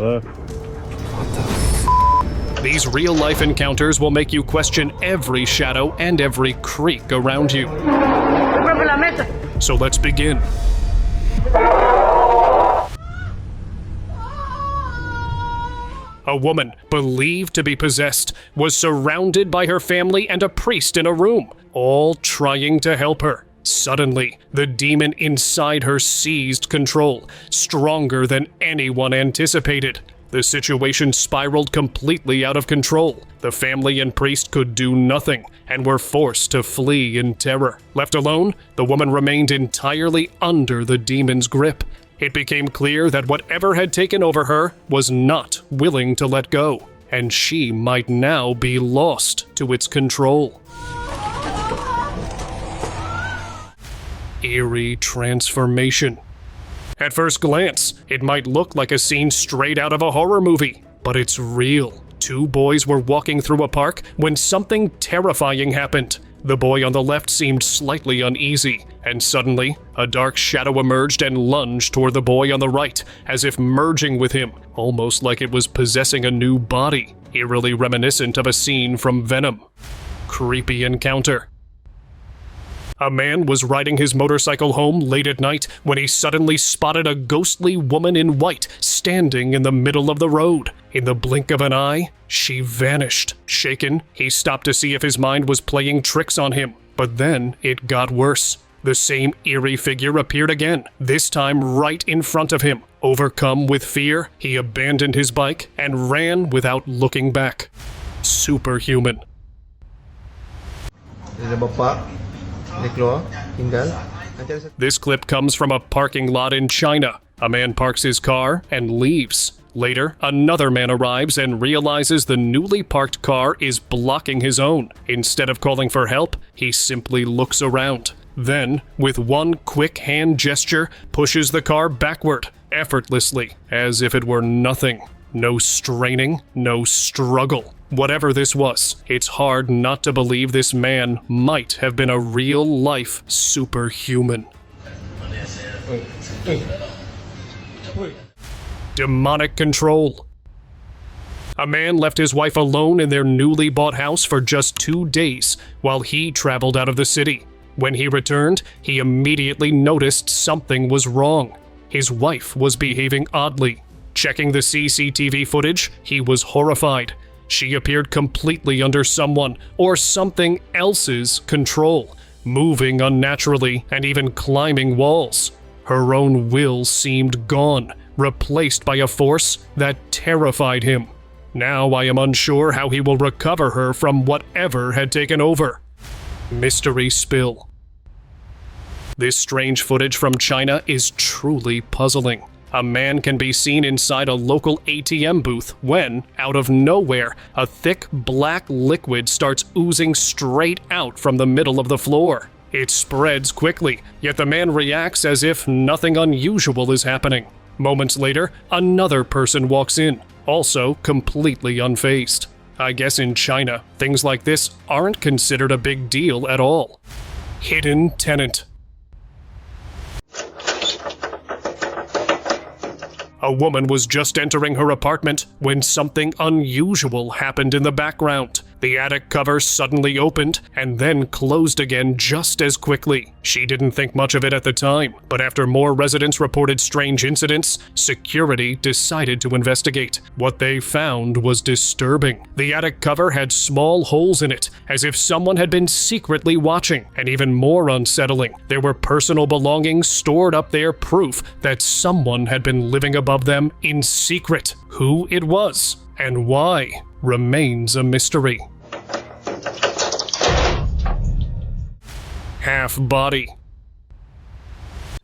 fuck? These real-life encounters will make you question every shadow and every creak around you. So let's begin. A woman, believed to be possessed, was surrounded by her family and a priest in a room, all trying to help her. Suddenly, the demon inside her seized control, stronger than anyone anticipated. The situation spiraled completely out of control. The family and priest could do nothing and were forced to flee in terror. Left alone, the woman remained entirely under the demon's grip. It became clear that whatever had taken over her was not willing to let go, and she might now be lost to its control. Eerie transformation. At first glance, it might look like a scene straight out of a horror movie, but it's real. Two boys were walking through a park when something terrifying happened. The boy on the left seemed slightly uneasy, and suddenly, a dark shadow emerged and lunged toward the boy on the right, as if merging with him, almost like it was possessing a new body, eerily reminiscent of a scene from Venom. Creepy encounter. A man was riding his motorcycle home late at night when he suddenly spotted a ghostly woman in white standing in the middle of the road. In the blink of an eye, she vanished. Shaken, he stopped to see if his mind was playing tricks on him. But then it got worse. The same eerie figure appeared again, this time right in front of him. Overcome with fear, he abandoned his bike and ran without looking back. Superhuman. This clip comes from a parking lot in China. A man parks his car and leaves. Later, another man arrives and realizes the newly parked car is blocking his own. Instead of calling for help, he simply looks around. Then, with one quick hand gesture, pushes the car backward, effortlessly, as if it were nothing. No straining, no struggle. Whatever this was, it's hard not to believe this man might have been a real-life superhuman. Demonic control. A man left his wife alone in their newly bought house for just 2 days while he traveled out of the city. When he returned, he immediately noticed something was wrong. His wife was behaving oddly. Checking the CCTV footage, he was horrified. She appeared completely under someone or something else's control, moving unnaturally and even climbing walls. Her own will seemed gone, replaced by a force that terrified him. Now I am unsure how he will recover her from whatever had taken over. Mystery spill. This strange footage from China is truly puzzling. A man can be seen inside a local ATM booth when, out of nowhere, a thick black liquid starts oozing straight out from the middle of the floor. It spreads quickly, yet the man reacts as if nothing unusual is happening. Moments later, another person walks in, also completely unfazed. I guess in China, things like this aren't considered a big deal at all. Hidden tenant. A woman was just entering her apartment when something unusual happened in the background. The attic cover suddenly opened and then closed again just as quickly. She didn't think much of it at the time, but after more residents reported strange incidents, security decided to investigate. What they found was disturbing. The attic cover had small holes in it, as if someone had been secretly watching, and even more unsettling, there were personal belongings stored up there, proof that someone had been living above them in secret. Who it was and why remains a mystery. Half body.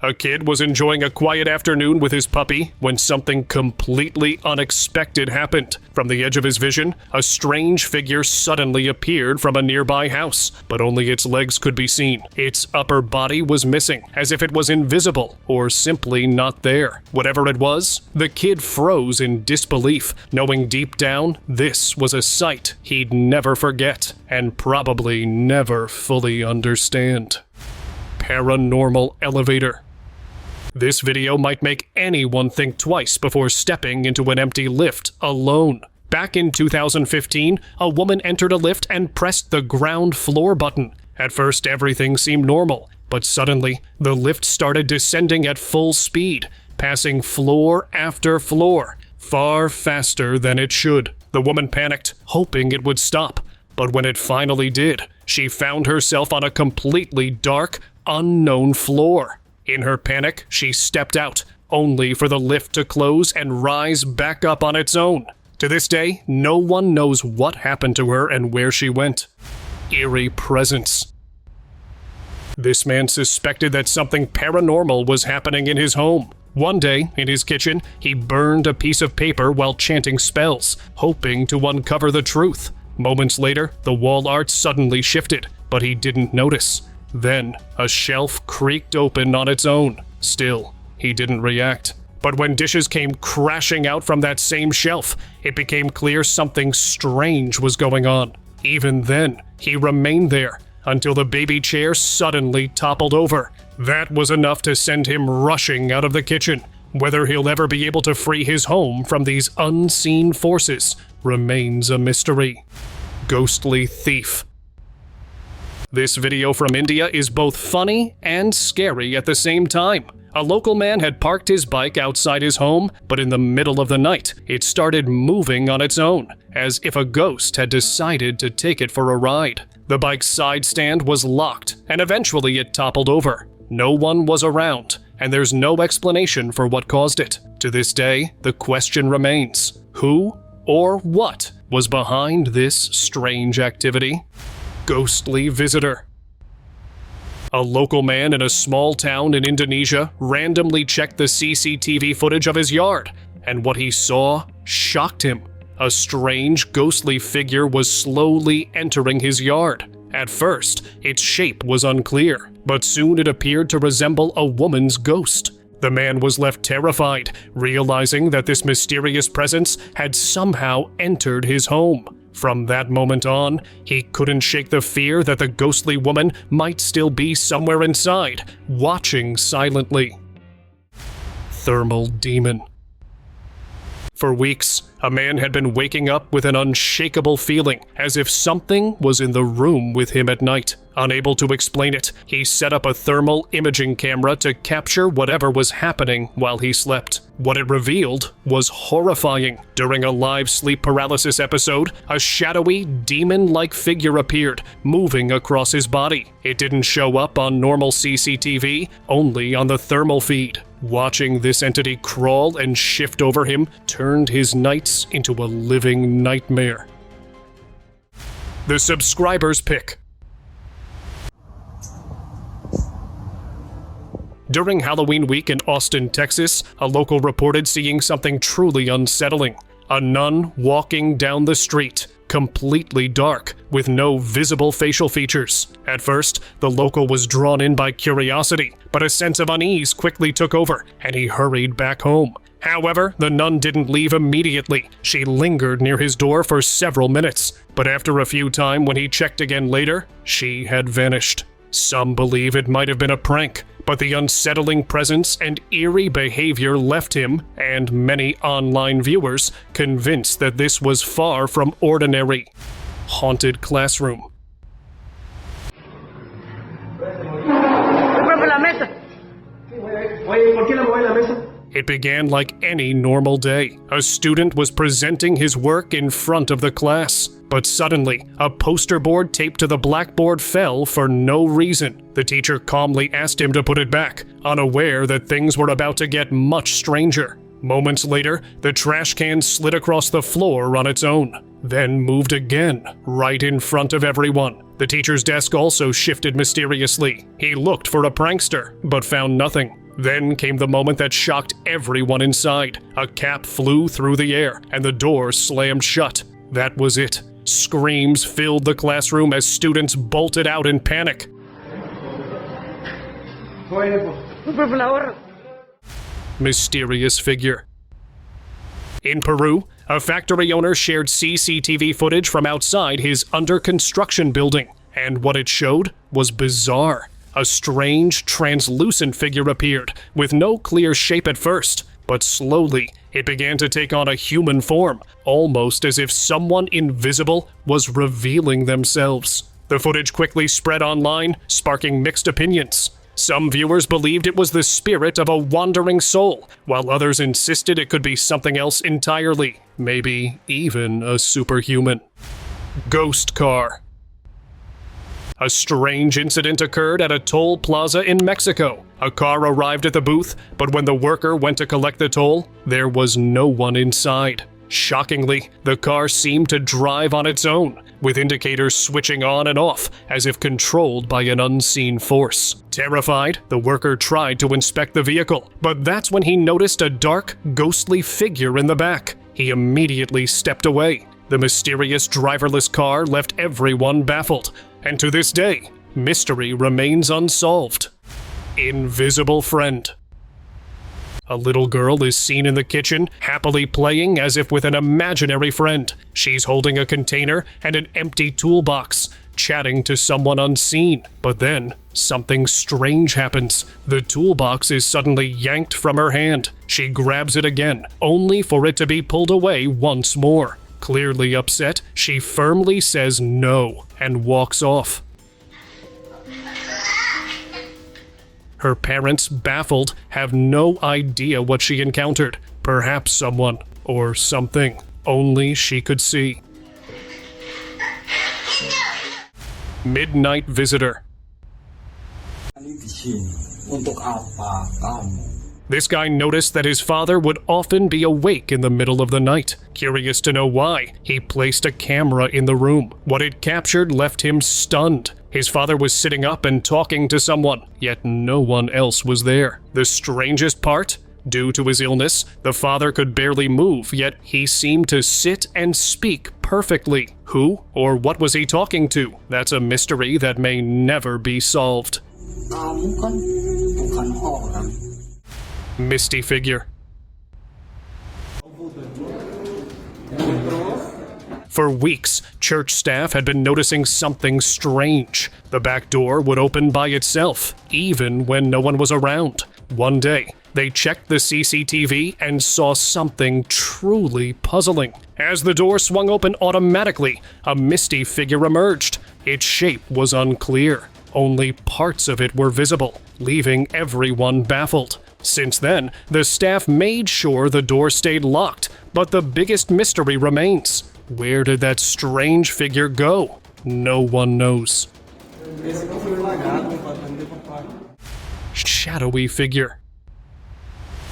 A kid was enjoying a quiet afternoon with his puppy when something completely unexpected happened. From the edge of his vision, a strange figure suddenly appeared from a nearby house, but only its legs could be seen. Its upper body was missing, as if it was invisible or simply not there. Whatever it was, the kid froze in disbelief, knowing deep down this was a sight he'd never forget and probably never fully understand. Paranormal elevator. This video might make anyone think twice before stepping into an empty lift alone. Back in 2015, a woman entered a lift and pressed the ground floor button. At first, everything seemed normal, but suddenly, the lift started descending at full speed, passing floor after floor, far faster than it should. The woman panicked, hoping it would stop, but when it finally did, she found herself on a completely dark, unknown floor. In her panic, she stepped out, only for the lift to close and rise back up on its own. To this day, no one knows what happened to her and where she went. Eerie presence. This man suspected that something paranormal was happening in his home. One day, in his kitchen, he burned a piece of paper while chanting spells, hoping to uncover the truth. Moments later, the wall art suddenly shifted, but he didn't notice. Then, a shelf creaked open on its own. Still, he didn't react. But when dishes came crashing out from that same shelf, it became clear something strange was going on. Even then, he remained there until the baby chair suddenly toppled over. That was enough to send him rushing out of the kitchen. Whether he'll ever be able to free his home from these unseen forces remains a mystery. Ghostly thief. This video from India is both funny and scary at the same time. A local man had parked his bike outside his home, but in the middle of the night, it started moving on its own, as if a ghost had decided to take it for a ride. The bike's side stand was locked, and eventually it toppled over. No one was around, and there's no explanation for what caused it. To this day, the question remains: who or what was behind this strange activity? Ghostly visitor. A local man in a small town in Indonesia randomly checked the CCTV footage of his yard, and what he saw shocked him. A strange, ghostly figure was slowly entering his yard. At first, its shape was unclear, but soon it appeared to resemble a woman's ghost. The man was left terrified, realizing that this mysterious presence had somehow entered his home. From that moment on, he couldn't shake the fear that the ghostly woman might still be somewhere inside, watching silently. Thermal demon. For weeks, a man had been waking up with an unshakable feeling, as if something was in the room with him at night. Unable to explain it, he set up a thermal imaging camera to capture whatever was happening while he slept. What it revealed was horrifying. During a live sleep paralysis episode, a shadowy, demon-like figure appeared, moving across his body. It didn't show up on normal CCTV, only on the thermal feed. Watching this entity crawl and shift over him turned his nights into a living nightmare. The subscriber's pick. During Halloween week in Austin, Texas, a local reported seeing something truly unsettling. A nun walking down the street, completely dark, with no visible facial features. At first, the local was drawn in by curiosity, but a sense of unease quickly took over, and he hurried back home. However, the nun didn't leave immediately. She lingered near his door for several minutes, but after a few times when he checked again later, she had vanished. Some believe it might have been a prank, but the unsettling presence and eerie behavior left him, and many online viewers, convinced that this was far from ordinary. Haunted classroom. It began like any normal day. A student was presenting his work in front of the class, but suddenly, a poster board taped to the blackboard fell for no reason. The teacher calmly asked him to put it back, unaware that things were about to get much stranger. Moments later, the trash can slid across the floor on its own, then moved again, right in front of everyone. The teacher's desk also shifted mysteriously. He looked for a prankster, but found nothing. Then came the moment that shocked everyone inside. A cap flew through the air, and the door slammed shut. That was it. Screams filled the classroom as students bolted out in panic. Mysterious figure. In Peru, a factory owner shared CCTV footage from outside his under-construction building, and what it showed was bizarre. A strange, translucent figure appeared, with no clear shape at first, but slowly it began to take on a human form, almost as if someone invisible was revealing themselves. The footage quickly spread online, sparking mixed opinions. Some viewers believed it was the spirit of a wandering soul, while others insisted it could be something else entirely, maybe even a superhuman. Ghost car. A strange incident occurred at a toll plaza in Mexico. A car arrived at the booth, but when the worker went to collect the toll, there was no one inside. Shockingly, the car seemed to drive on its own, with indicators switching on and off, as if controlled by an unseen force. Terrified, the worker tried to inspect the vehicle, but that's when he noticed a dark, ghostly figure in the back. He immediately stepped away. The mysterious driverless car left everyone baffled, and to this day, mystery remains unsolved. Invisible friend. A little girl is seen in the kitchen, happily playing as if with an imaginary friend. She's holding a container and an empty toolbox, chatting to someone unseen. But then, something strange happens. The toolbox is suddenly yanked from her hand. She grabs it again, only for it to be pulled away once more. Clearly upset, she firmly says no and walks off. Her parents, baffled, have no idea what she encountered. Perhaps someone or something only she could see. Midnight visitor. This guy noticed that his father would often be awake in the middle of the night. Curious to know why, he placed a camera in the room. What it captured left him stunned. His father was sitting up and talking to someone, yet no one else was there. The strangest part? Due to his illness, the father could barely move, yet he seemed to sit and speak perfectly. Who or what was he talking to? That's a mystery that may never be solved. Misty figure. For weeks, church staff had been noticing something strange. The back door would open by itself, even when no one was around. One day, they checked the CCTV and saw something truly puzzling. As the door swung open automatically, a misty figure emerged. Its shape was unclear. Only parts of it were visible, leaving everyone baffled. Since then, the staff made sure the door stayed locked, but the biggest mystery remains. Where did that strange figure go? No one knows. Shadowy figure.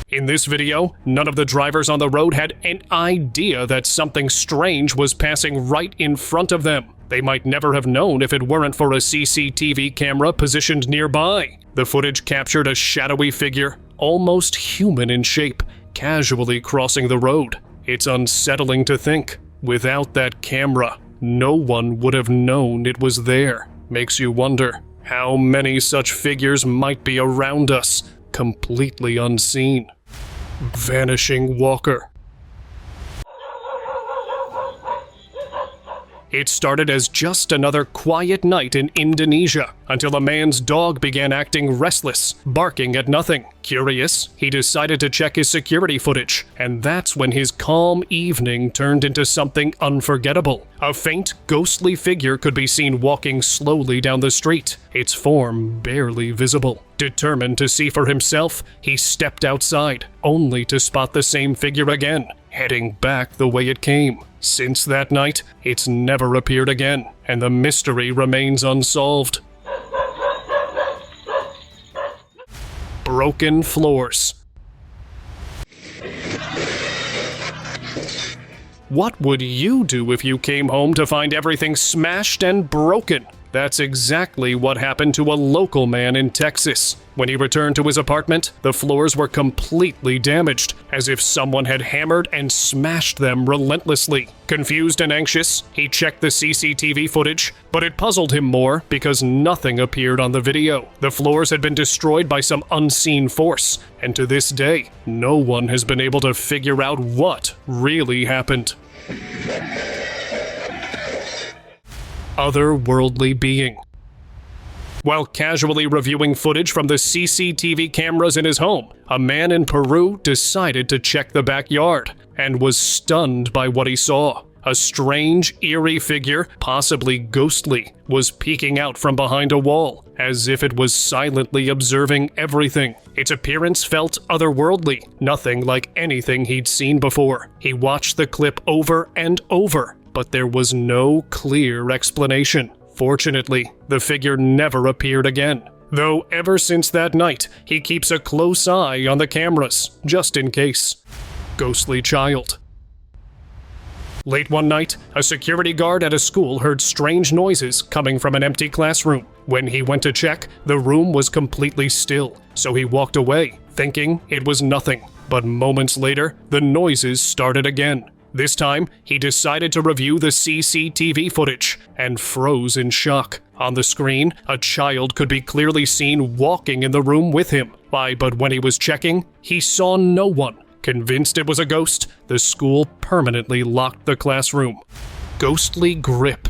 In this video, none of the drivers on the road had an idea that something strange was passing right in front of them. They might never have known if it weren't for a CCTV camera positioned nearby. The footage captured a shadowy figure, almost human in shape, casually crossing the road. It's unsettling to think. Without that camera, no one would have known it was there. Makes you wonder how many such figures might be around us, completely unseen. Vanishing walker. It started as just another quiet night in Indonesia, until a man's dog began acting restless, barking at nothing. Curious, he decided to check his security footage, and that's when his calm evening turned into something unforgettable. A faint, ghostly figure could be seen walking slowly down the street, its form barely visible. Determined to see for himself, he stepped outside, only to spot the same figure again, heading back the way it came. Since that night, it's never appeared again, and the mystery remains unsolved. Broken floors. What would you do if you came home to find everything smashed and broken? That's exactly what happened to a local man in Texas. When he returned to his apartment, the floors were completely damaged, as if someone had hammered and smashed them relentlessly. Confused and anxious, he checked the CCTV footage, but it puzzled him more because nothing appeared on the video. The floors had been destroyed by some unseen force, and to this day, no one has been able to figure out what really happened. Otherworldly being. While casually reviewing footage from the CCTV cameras in his home, a man in Peru decided to check the backyard and was stunned by what he saw. A strange, eerie figure, possibly ghostly, was peeking out from behind a wall, as if it was silently observing everything. Its appearance felt otherworldly, nothing like anything he'd seen before. He watched the clip over and over, but there was no clear explanation. Fortunately, the figure never appeared again, though ever since that night, he keeps a close eye on the cameras, just in case. Ghostly child. Late one night, a security guard at a school heard strange noises coming from an empty classroom. When he went to check, the room was completely still, so he walked away, thinking it was nothing. But moments later, the noises started again. This time, he decided to review the CCTV footage and froze in shock. On the screen, a child could be clearly seen walking in the room with him. But when he was checking, he saw no one. Convinced it was a ghost, the school permanently locked the classroom. Ghostly grip.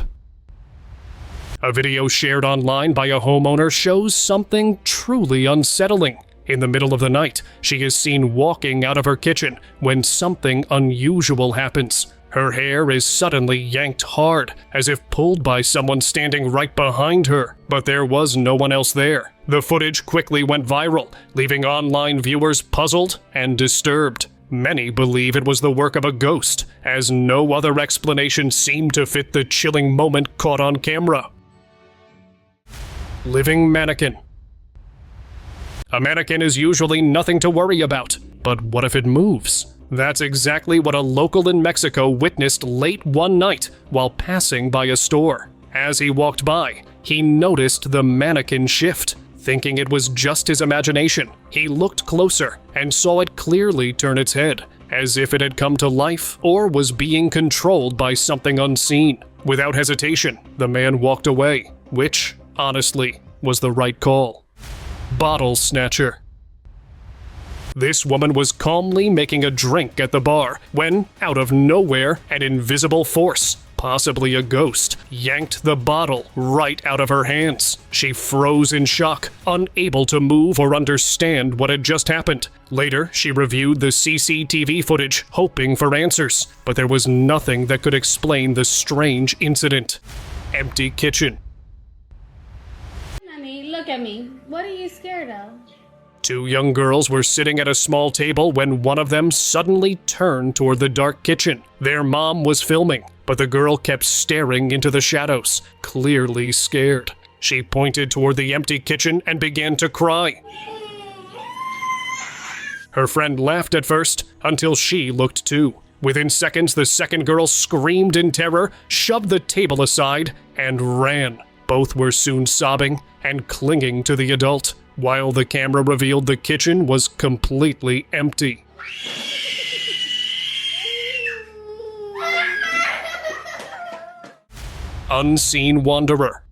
A video shared online by a homeowner shows something truly unsettling. In the middle of the night, she is seen walking out of her kitchen when something unusual happens. Her hair is suddenly yanked hard, as if pulled by someone standing right behind her, but there was no one else there. The footage quickly went viral, leaving online viewers puzzled and disturbed. Many believe it was the work of a ghost, as no other explanation seemed to fit the chilling moment caught on camera. Living mannequin. A mannequin is usually nothing to worry about, but what if it moves? That's exactly what a local in Mexico witnessed late one night while passing by a store. As he walked by, he noticed the mannequin shift. Thinking it was just his imagination, he looked closer and saw it clearly turn its head, as if it had come to life or was being controlled by something unseen. Without hesitation, the man walked away, which, honestly, was the right call. Bottle snatcher. This woman was calmly making a drink at the bar when, out of nowhere, an invisible force, possibly a ghost, yanked the bottle right out of her hands. She froze in shock, unable to move or understand what had just happened. Later, she reviewed the CCTV footage, hoping for answers, but there was nothing that could explain the strange incident. Empty kitchen. Honey, look at me. What are you scared of? Two young girls were sitting at a small table when one of them suddenly turned toward the dark kitchen. Their mom was filming, but the girl kept staring into the shadows, clearly scared. She pointed toward the empty kitchen and began to cry. Her friend laughed at first, until she looked too. Within seconds, the second girl screamed in terror, shoved the table aside, and ran. Both were soon sobbing and clinging to the adult, while the camera revealed the kitchen was completely empty. Unseen wanderer.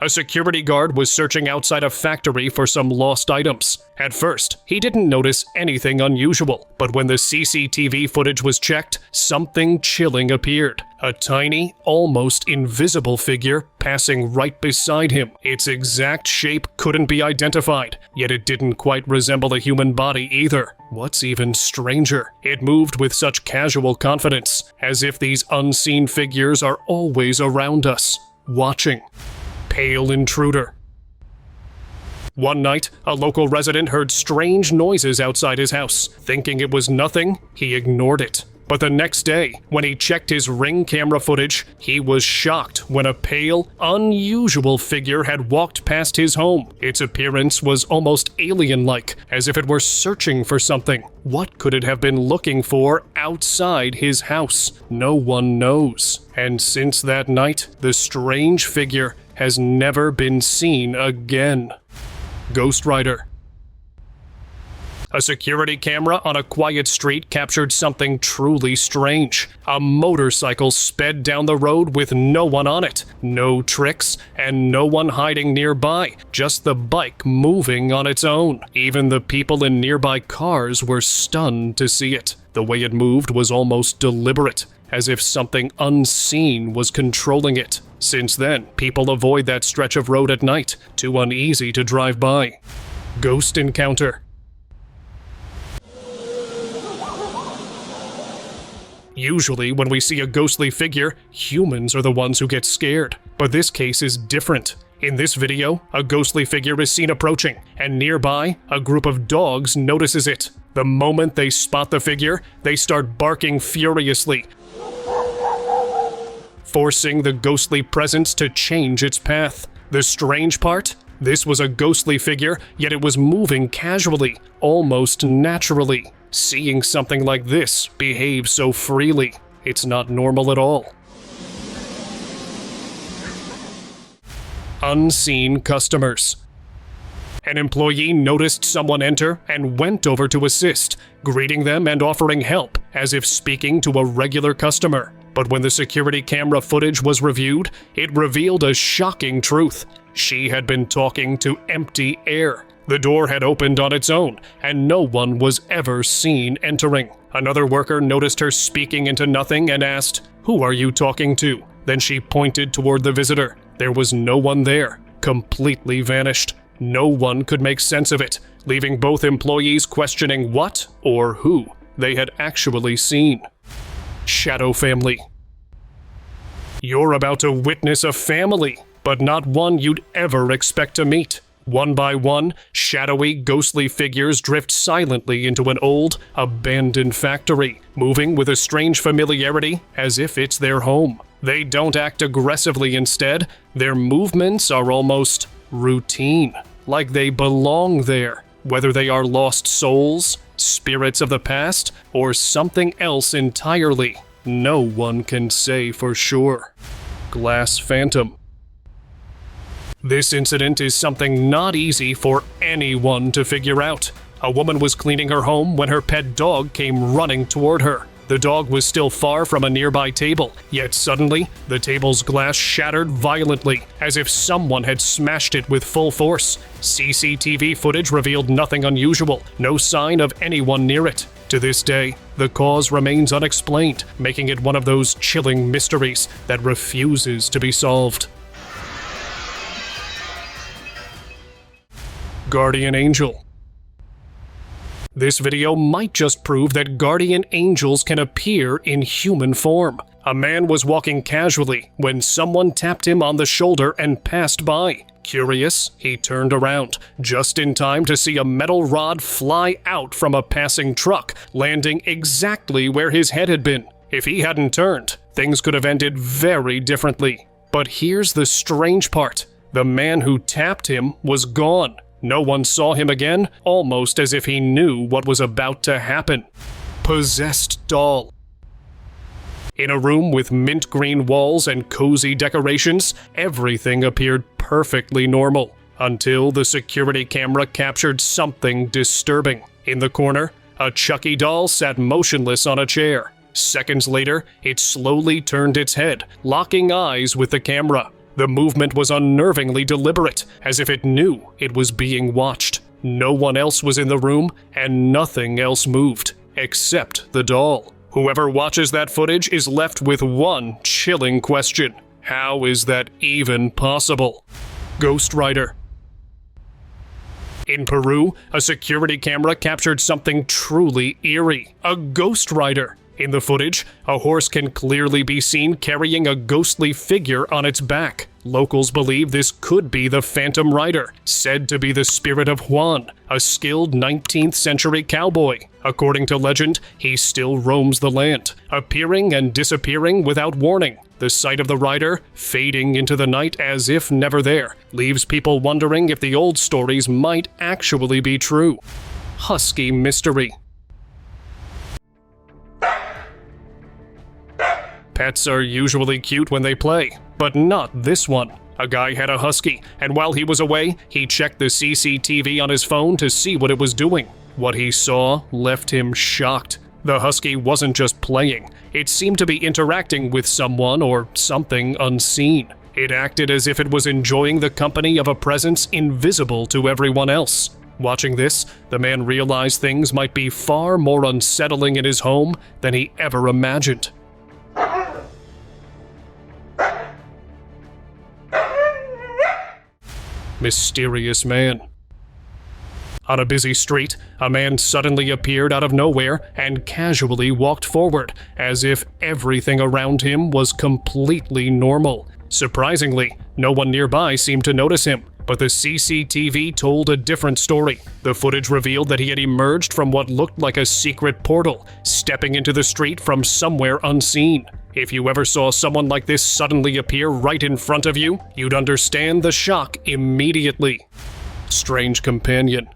A security guard was searching outside a factory for some lost items. At first, he didn't notice anything unusual, but when the CCTV footage was checked, something chilling appeared. A tiny, almost invisible figure passing right beside him. Its exact shape couldn't be identified, yet it didn't quite resemble a human body either. What's even stranger, it moved with such casual confidence, as if these unseen figures are always around us, watching. Pale intruder. One night, a local resident heard strange noises outside his house. Thinking it was nothing, he ignored it. But the next day, when he checked his Ring camera footage, he was shocked when a pale, unusual figure had walked past his home. Its appearance was almost alien-like, as if it were searching for something. What could it have been looking for outside his house? No one knows. And since that night, the strange figure has never been seen again. Ghost Rider. A security camera on a quiet street captured something truly strange. A motorcycle sped down the road with no one on it, no tricks, and no one hiding nearby, just the bike moving on its own. Even the people in nearby cars were stunned to see it. The way it moved was almost deliberate, as if something unseen was controlling it. Since then, people avoid that stretch of road at night, too uneasy to drive by. Ghost encounter. Usually, when we see a ghostly figure, humans are the ones who get scared. But this case is different. In this video, a ghostly figure is seen approaching, and nearby, a group of dogs notices it. The moment they spot the figure, they start barking furiously, forcing the ghostly presence to change its path. The strange part? This was a ghostly figure, yet it was moving casually, almost naturally. Seeing something like this behave so freely, it's not normal at all. Unseen customers. An employee noticed someone enter and went over to assist, greeting them and offering help, as if speaking to a regular customer. But when the security camera footage was reviewed, it revealed a shocking truth. She had been talking to empty air. The door had opened on its own, and no one was ever seen entering. Another worker noticed her speaking into nothing and asked, "Who are you talking to?" Then she pointed toward the visitor. There was no one there, completely vanished. No one could make sense of it, leaving both employees questioning what or who they had actually seen. Shadow family. You're about to witness a family, but not one you'd ever expect to meet. One by one, shadowy, ghostly figures drift silently into an old, abandoned factory, moving with a strange familiarity as if it's their home. They don't act aggressively instead, their movements are almost routine, like they belong there, whether they are lost souls, spirits of the past, or something else entirely. No one can say for sure. Glass phantom. This incident is something not easy for anyone to figure out. A woman was cleaning her home when her pet dog came running toward her. The dog was still far from a nearby table, yet suddenly, the table's glass shattered violently, as if someone had smashed it with full force. CCTV footage revealed nothing unusual, no sign of anyone near it. To this day, the cause remains unexplained, making it one of those chilling mysteries that refuses to be solved. Guardian Angel. This video might just prove that guardian angels can appear in human form. A man was walking casually when someone tapped him on the shoulder and passed by. Curious, he turned around, just in time to see a metal rod fly out from a passing truck, landing exactly where his head had been. If he hadn't turned, things could have ended very differently. But here's the strange part. The man who tapped him was gone. No one saw him again, almost as if he knew what was about to happen. Possessed doll. In a room with mint green walls and cozy decorations, everything appeared perfectly normal, until the security camera captured something disturbing. In the corner, a Chucky doll sat motionless on a chair. Seconds later, it slowly turned its head, locking eyes with the camera. The movement was unnervingly deliberate, as if it knew it was being watched. No one else was in the room, and nothing else moved, except the doll. Whoever watches that footage is left with one chilling question. How is that even possible? Ghost Rider. In Peru, a security camera captured something truly eerie. A ghost rider. In the footage, a horse can clearly be seen carrying a ghostly figure on its back. Locals believe this could be the Phantom Rider, said to be the spirit of Juan, a skilled 19th century cowboy. According to legend, he still roams the land, appearing and disappearing without warning. The sight of the rider, fading into the night as if never there, leaves people wondering if the old stories might actually be true. Husky mystery. Pets are usually cute when they play, but not this one. A guy had a husky, and while he was away, he checked the CCTV on his phone to see what it was doing. What he saw left him shocked. The Husky wasn't just playing, it seemed to be interacting with someone or something unseen. It acted as if it was enjoying the company of a presence invisible to everyone else. Watching this, the man realized things might be far more unsettling in his home than he ever imagined. Mysterious man. On a busy street, a man suddenly appeared out of nowhere and casually walked forward, as if everything around him was completely normal. Surprisingly, no one nearby seemed to notice him, but the CCTV told a different story. The footage revealed that he had emerged from what looked like a secret portal, stepping into the street from somewhere unseen. If you ever saw someone like this suddenly appear right in front of you, you'd understand the shock immediately. Strange companion.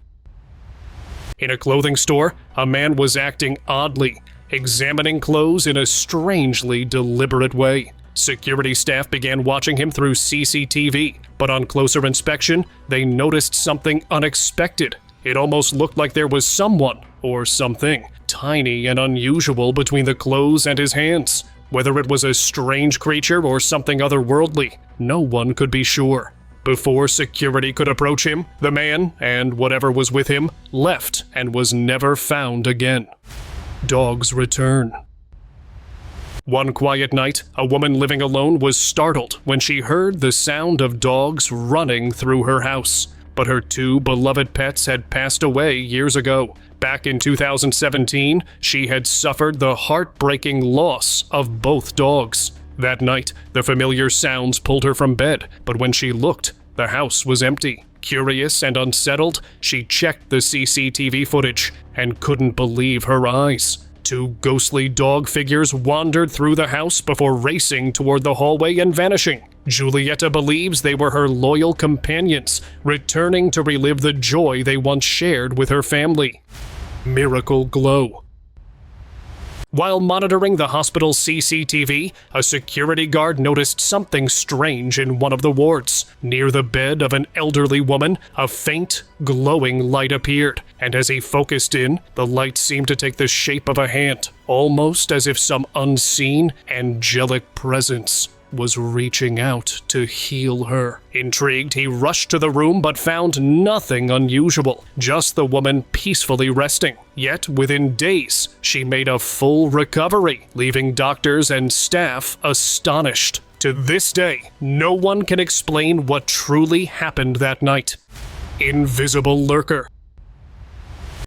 In a clothing store, a man was acting oddly, examining clothes in a strangely deliberate way. Security staff began watching him through CCTV, but on closer inspection, they noticed something unexpected. It almost looked like there was someone, or something, tiny and unusual between the clothes and his hands. Whether it was a strange creature or something otherworldly, no one could be sure. Before security could approach him, the man, and whatever was with him, left and was never found again. Dogs return. One quiet night, a woman living alone was startled when she heard the sound of dogs running through her house. But her two beloved pets had passed away years ago. Back in 2017, she had suffered the heartbreaking loss of both dogs. That night, the familiar sounds pulled her from bed, but when she looked, the house was empty. Curious and unsettled, she checked the CCTV footage and couldn't believe her eyes. Two ghostly dog figures wandered through the house before racing toward the hallway and vanishing. Julieta believes they were her loyal companions, returning to relive the joy they once shared with her family. Miracle glow. While monitoring the hospital's CCTV, a security guard noticed something strange in one of the wards. Near the bed of an elderly woman, a faint, glowing light appeared, and as he focused in, the light seemed to take the shape of a hand, almost as if some unseen, angelic presence was reaching out to heal her. Intrigued, he rushed to the room but found nothing unusual, just the woman peacefully resting. Yet, within days, she made a full recovery, leaving doctors and staff astonished. To this day, no one can explain what truly happened that night. Invisible lurker.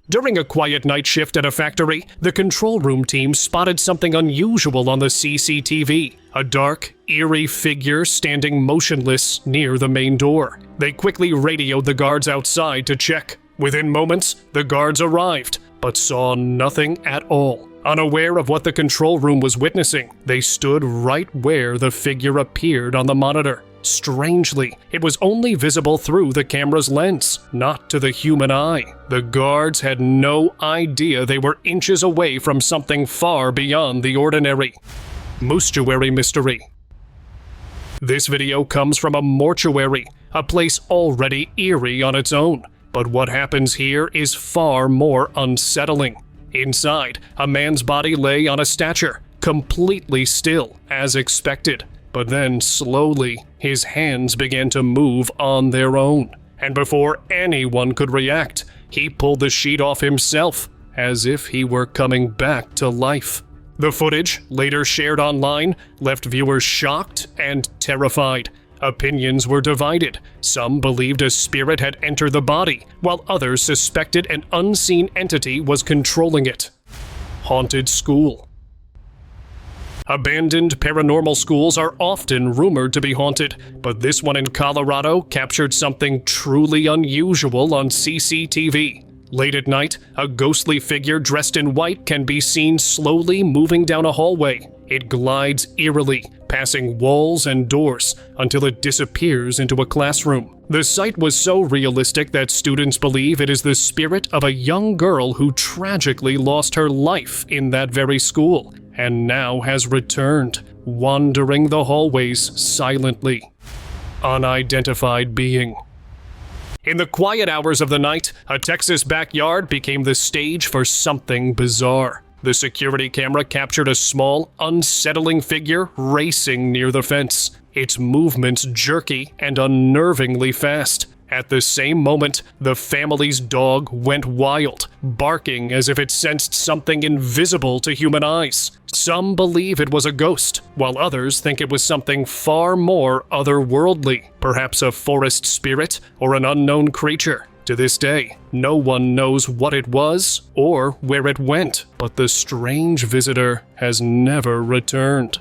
During a quiet night shift at a factory, the control room team spotted something unusual on the CCTV. A dark, eerie figure standing motionless near the main door. They quickly radioed the guards outside to check. Within moments, the guards arrived, but saw nothing at all. Unaware of what the control room was witnessing, they stood right where the figure appeared on the monitor. Strangely, it was only visible through the camera's lens, not to the human eye. The guards had no idea they were inches away from something far beyond the ordinary. Mortuary mystery. This video comes from a mortuary, a place already eerie on its own. But what happens here is far more unsettling. Inside, a man's body lay on a snatcher, completely still, as expected. But then, slowly, his hands began to move on their own. And before anyone could react, he pulled the sheet off himself, as if he were coming back to life. The footage, later shared online, left viewers shocked and terrified. Opinions were divided. Some believed a spirit had entered the body, while others suspected an unseen entity was controlling it. Haunted school. Abandoned paranormal schools are often rumored to be haunted, but this one in Colorado captured something truly unusual on CCTV. Late at night, a ghostly figure dressed in white can be seen slowly moving down a hallway. It glides eerily, passing walls and doors, until it disappears into a classroom. The sight was so realistic that students believe it is the spirit of a young girl who tragically lost her life in that very school, and now has returned, wandering the hallways silently. Unidentified being. In the quiet hours of the night, a Texas backyard became the stage for something bizarre. The security camera captured a small, unsettling figure racing near the fence, its movements jerky and unnervingly fast. At the same moment, the family's dog went wild, barking as if it sensed something invisible to human eyes. Some believe it was a ghost, while others think it was something far more otherworldly, perhaps a forest spirit or an unknown creature. To this day, no one knows what it was or where it went, but the strange visitor has never returned.